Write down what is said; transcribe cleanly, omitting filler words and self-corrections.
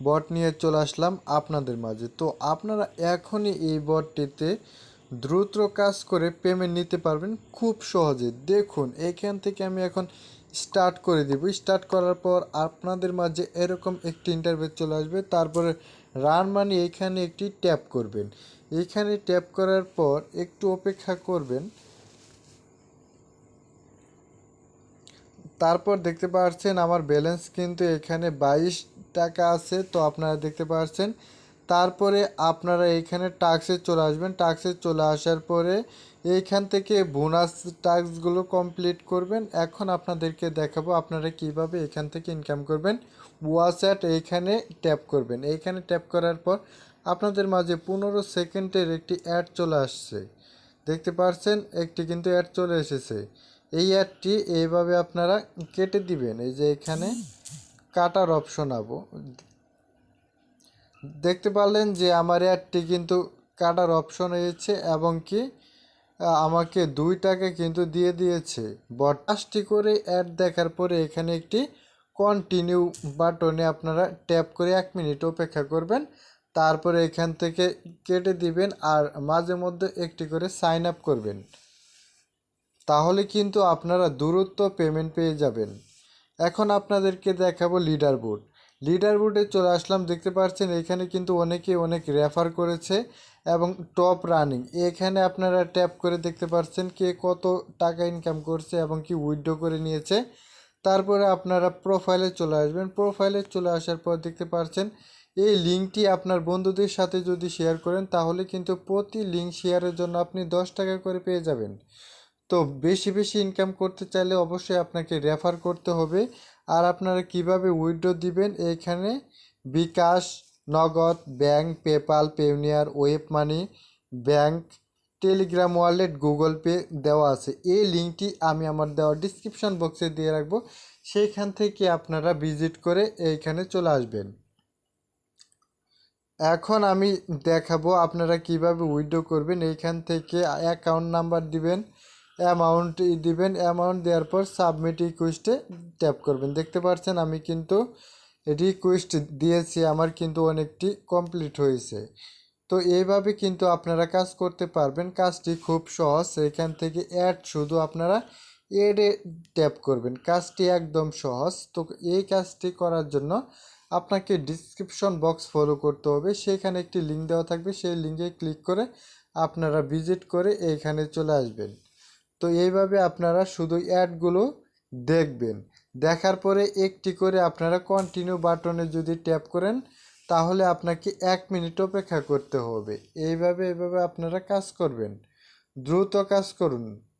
বট নিয়ে চলে আসলাম আপনাদের মাঝে। তো আপনারা এখনই এই বটটিতে দ্রুত কাজ করে পেমেন্ট নিতে পারবেন খুব সহজে। দেখুন এইখান থেকে আমি এখন স্টার্ট করে দিব। স্টার্ট করার পর আপনাদের মাঝে এরকম একটি ইন্টারভিউ চলে আসবে। তারপরে রান মানি এইখানে একটি ট্যাপ করবেন। এইখানে ট্যাপ করার পর একটু অপেক্ষা করবেন। তারপর দেখতে পাচ্ছেন আমার ব্যালেন্স কিন্তু এখানে 22 টাকা আছে। তো আপনারা দেখতে পাচ্ছেন। তারপরে আপনারা এইখানে টাস্কে চলে আসবেন। টাস্কে চলে আসার পরে এইখান থেকে বোনাস টাস্কগুলো কমপ্লিট করবেন। এখন আপনাদেরকে দেখাবো আপনারা কিভাবে এখান থেকে ইনকাম করবেন। ওয়াচ অ্যাট এইখানে ট্যাপ করবেন। এইখানে ট্যাপ করার পর আপনাদের মাঝে 15 সেকেন্ডের একটি অ্যাড চলে আসছে। দেখতে পাচ্ছেন একটি কিন্তু অ্যাড চলে এসেছে। এই অ্যাডটি এইভাবে আপনারা কেটে দিবেন। এই যে এখানে কাটার অপশন দেখতে পারলেন যে আমার অ্যাডটি কিন্তু কাটার অপশন হয়েছে এবং কি আমাকে 2 টাকা কিন্তু দিয়ে দিয়েছে। বটটি করে অ্যাড দেখার পরে এখানে একটি কন্টিনিউ বাটনে আপনারা ট্যাপ করে 1 মিনিট অপেক্ষা করবেন। তারপরে এখান থেকে কেটে দিবেন আর মাঝে মধ্যে একটি করে সাইন আপ করবেন। তাহলে কিন্তু আপনারা দ্রুত পেমেন্ট পেয়ে যাবেন। এখন আপনাদেরকে দেখাবো লিডার বোর্ড। লিডার বোর্ডে চলে আসলাম। দেখতে পাচ্ছেন এখানে কিন্তু অনেকেই অনেক রেফার করেছে এবং টপ রানিং। এখানে আপনারা ট্যাপ করে দেখতে পাচ্ছেন কে কত টাকা ইনকাম করছে এবং কি উইথড্র করে নিয়েছে। তারপরে আপনারা প্রোফাইলে চলে আসবেন। প্রোফাইলে চলে আসার পর দেখতে পাচ্ছেন এই লিঙ্কটি আপনার বন্ধুদের সাথে যদি শেয়ার করেন তাহলে কিন্তু প্রতি লিঙ্ক শেয়ারের জন্য আপনি 10 টাকা করে পেয়ে যাবেন। তো বেশি বেশি ইনকাম করতে চাইলে অবশ্যই আপনাকে রেফার করতে হবে। আর আপনারা কিভাবে উইথড্র দিবেন এইখানে বিকাশ, নগদ, bank, PayPal, পেউনিয়ার, web money, bank, Telegram wallet, Google pay দেওয়া আছে। এই লিঙ্কটি আমি আমার দেওয়া ডিসক্রিপশন বক্সে দিয়ে রাখবো। সেইখান থেকে আপনারা ভিজিট করে এইখানে চলে আসবেন। এখন আমি দেখাবো আপনারা কিভাবে উইথড্র করবেন। এইখান থেকে অ্যাকাউন্ট নাম্বার দিবেন, অ্যামাউন্ট দিবেন। অ্যামাউন্ট দেওয়ার পর সাবমিট রিকোয়েস্টে ট্যাপ করবেন। দেখতে পাচ্ছেন আমি কিন্তু রিকোয়েস্ট দিয়েছি, আমার কিন্তু অনেকটি কমপ্লিট হয়েছে। তো এইভাবে কিন্তু আপনারা কাজ করতে পারবেন। কাজটি খুব সহজ। এখান থেকে অ্যাড শুধু আপনারা এডে ট্যাপ করবেন। কাজটি একদম সহজ। তো এই কাজটি করার জন্য আপনাকে ডিসক্রিপশন বক্স ফলো করতে হবে। সেখানে একটি লিঙ্ক দেওয়া থাকবে, সেই লিঙ্কে ক্লিক করে আপনারা ভিজিট করে এইখানে চলে আসবেন। তো এইভাবে আপনারা শুধু অ্যাডগুলো দেখবেন। দেখার পরে একটি করে আপনারা কন্টিনিউ বাটনে যদি ট্যাপ করেন তাহলে আপনাকে 1 মিনিট অপেক্ষা করতে হবে। এইভাবে আপনারা কাজ করবেন। দ্রুত কাজ করুন।